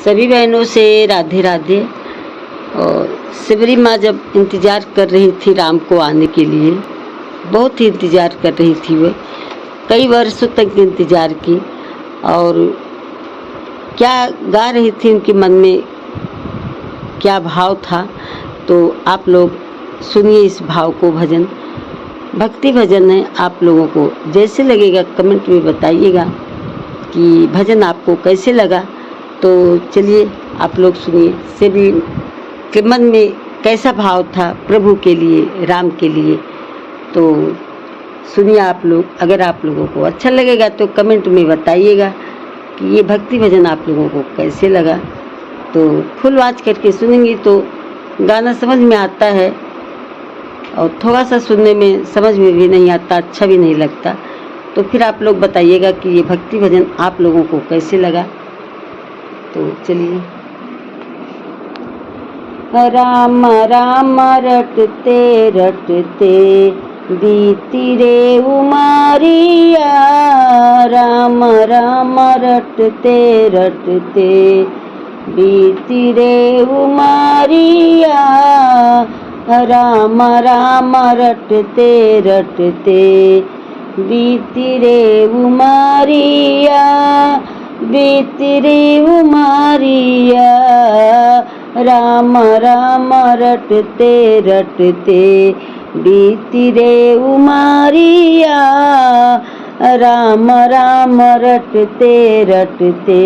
सभी बहनों से राधे राधे। और शिवरी माँ जब इंतज़ार कर रही थी राम को आने के लिए, बहुत ही इंतज़ार कर रही थी, वो कई वर्षों तक इंतज़ार की। और क्या गा रही थी, उनके मन में क्या भाव था, तो आप लोग सुनिए इस भाव को। भजन भक्ति भजन है। आप लोगों को जैसे लगेगा कमेंट में बताइएगा कि भजन आपको कैसे लगा। तो चलिए आप लोग सुनिए शिवरी के मन में कैसा भाव था प्रभु के लिए, राम के लिए। तो सुनिए आप लोग। अगर आप लोगों को अच्छा लगेगा तो कमेंट में बताइएगा कि ये भक्ति भजन आप लोगों को कैसे लगा। तो फुल वॉच करके सुनेंगी तो गाना समझ में आता है, और थोड़ा सा सुनने में समझ में भी नहीं आता, अच्छा भी नहीं लगता। तो फिर आप लोग बताइएगा कि ये भक्ति भजन आप लोगों को कैसे लगा। तो चलिए। राम राम रटते रटते बीती रे उमारिया, राम राम रटते रटते बीती रे उमारिया, राम राम रटते रटते बीती रे उमारिया, बीती रे उमारिया, राम राम रटते रटते बीती रे उमारिया, राम राम रटते रटते।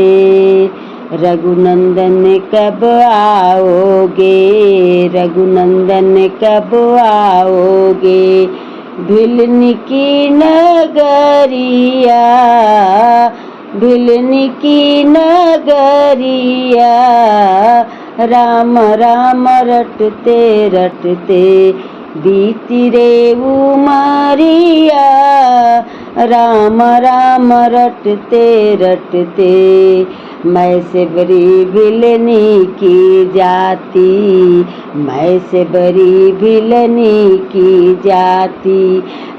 रघुनंदन कब आओगे, रघुनंदन कब आओगे, भिलनी की नगरिया, भिलनी की नगरिया, राम राम रटते रटते बीती रे उमरिया, राम राम रटते रटते। मैं शिवरी भिलनी की जाती, मैं शिवरी भिलनी की जाती,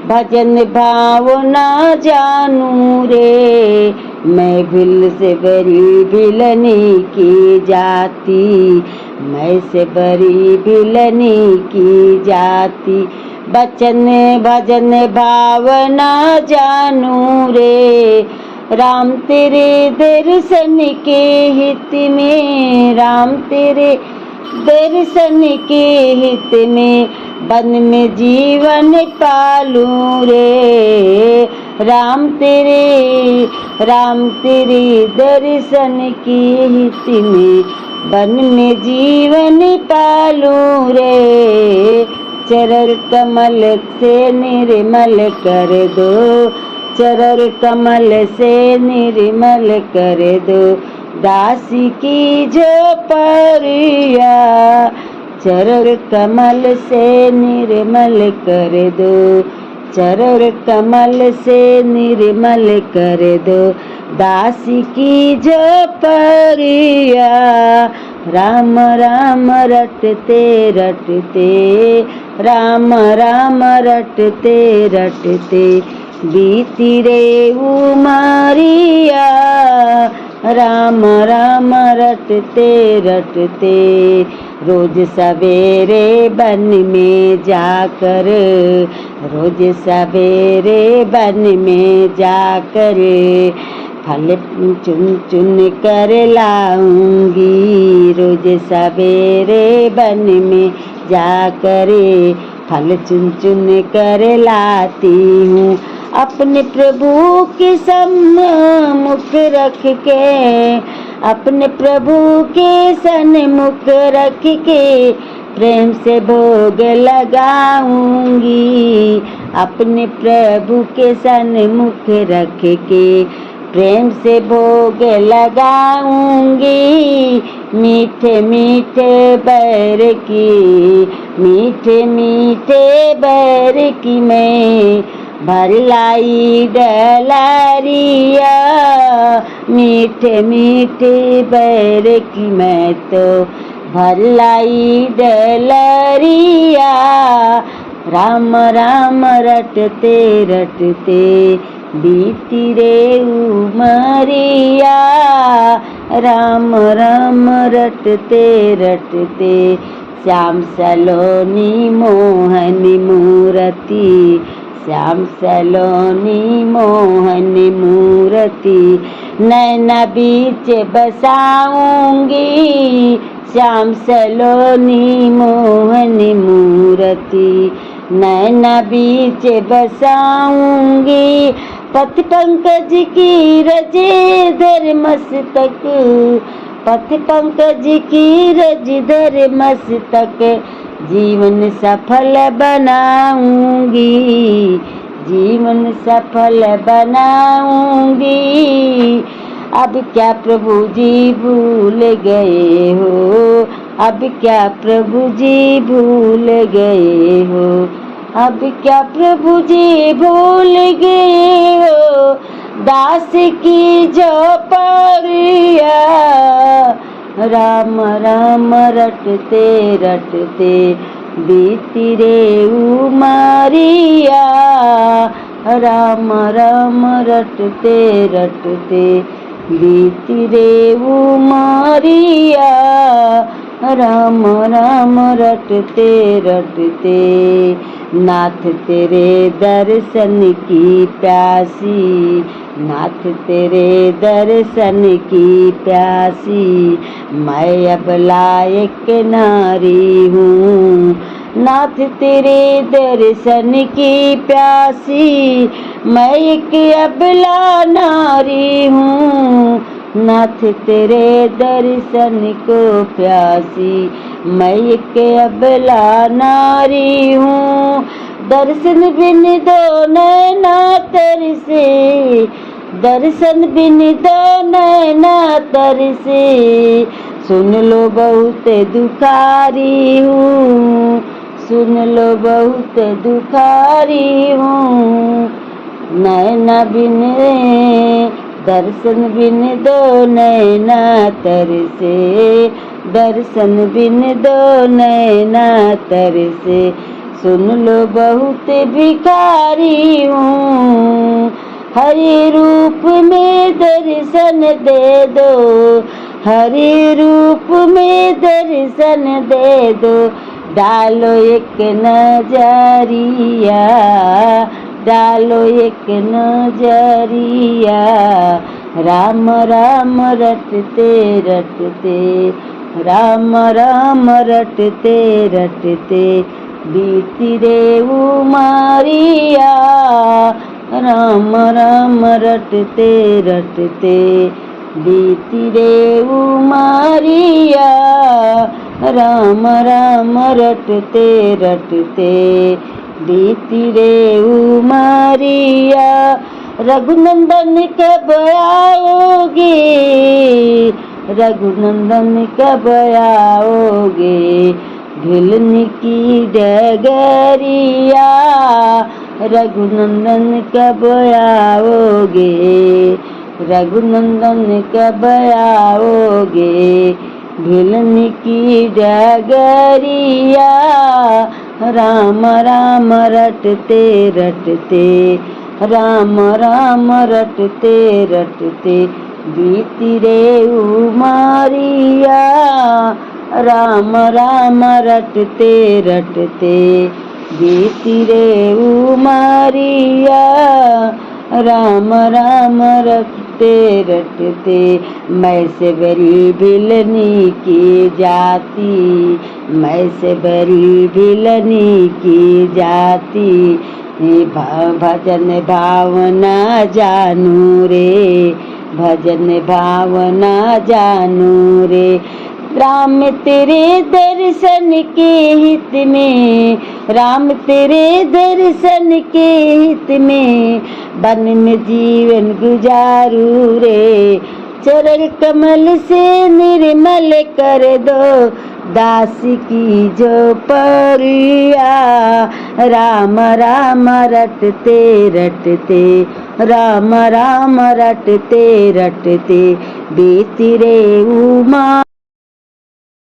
भजन भाव ना जानू रे, मैं भिल शिवरी भिलनी की जाती, मैं शिवरी भिलनी की जाती, बचन भजन भावना जानू रे, राम तेरे दर्शन के हित में, राम तेरे दर्शन के हित में, बन में जीवन पालूं रे, राम तेरे दर्शन के हित में, बन में जीवन पालूं रे, चरण कमल से निर्मल कर दो, चरण कमल से निर्मल कर दो, दासी की झोपड़िया, चरण कमल से निर्मल कर दो, चरण कमल से निर्मल कर दो, दासी की झोपड़िया, राम राम रटते रटते, राम राम रटते रटते बीती रे उमरिया, राम राम रटते रटते। रोज सवेरे बन में जाकर, रोज सवेरे बन में जाकर, फल चुन चुन कर लाऊंगी, रोज सवेरे बन में जाकर फल चुन चुन कर लाती हूँ, अपने प्रभु के सम्मुख रख के, अपने प्रभु के सन्मुख रख के, प्रेम से भोग लगाऊंगी, अपने प्रभु के सन्मुख रख के, प्रेम से भोग लगाऊंगी, मीठे मीठे बैर की, मीठे मीठे बैर की मैं भरलाई डलरिया, मीठे मीठे बैर की मैं तो भरलाई डलरिया, राम राम रटते रटते बीती रे उमरिया राम राम रटते रटते श्याम सलोनी मोहनी मूरति श्याम सलोनी मोहनी मूरति नैना बीच बसाऊंगी श्याम सलोनी मोहनी मूरति नैना बीच बसाऊंगी पथ पंकज की रजे धर मस्तक पथ पंकज की रज धर मस्तक जीवन सफल बनाऊंगी जीवन सफल बनाऊंगी अब क्या प्रभु जी भूल गए हो अब क्या प्रभु जी भूल गए हो अब क्या प्रभु जी भूल गए हो दास की जो परिया राम राम रटते रटते बीती रे उमरिया राम राम रटते रटते बीती रे उमरिया राम राम रटते रटते नाथ तेरे दर्शन की प्यासी नाथ तेरे दर्शन की प्यासी मैं अब लायक नारी हूँ नाथ तेरे दर्शन की प्यासी मैं एक अबला नारी हूँ नाथ तेरे दर्शन को प्यासी मैं एक अबला नारी हूँ दर्शन बिन दो नैना तरसे दर्शन बिन दो नैना तरसे सुन लो बहुत दुखारी हूँ सुन लो बहुत दुखारी हूँ नैना बिन दर्शन बिन दो नैना तरसे दर्शन बिन दो नैना तरसे सुन लो बहुत भिखारी हूँ हरि रूप में दर्शन दे दो हरि रूप में दर्शन दे दो डालो एक नजरिया डालो एक नजरिया राम राम रटते रटते राम राम रटते रटते बीती रे उमरिया राम राम रटते रटते बीती रे उमरिया राम राम रटते रटते बीती रे उमरिया रघुनंदन कब आओगे रघुनंदन कब आओगे भिलन की डगरिया रघुनंदन कब आओगे रघुनंदन कब आओगे भिलन की डगरिया राम राम रटते रटते राम राम रटते रटते बीती रे उमरिया राम राम रटते रटते बीती रे उमरिया राम राम रटते रटते मैं से बड़ी भिलनी की जाती मैं से बड़ी भिलनी की जाती भजन भावना जानू रे भजन भावना जानू रे राम तेरे दर्शन के हित में राम तेरे दर्शन के हित में वन में जीवन गुजारू रे चरण कमल से निर्मल कर दो दास की जो परिया राम राम रटते रटते राम राम रटते रटते बीती रे उमा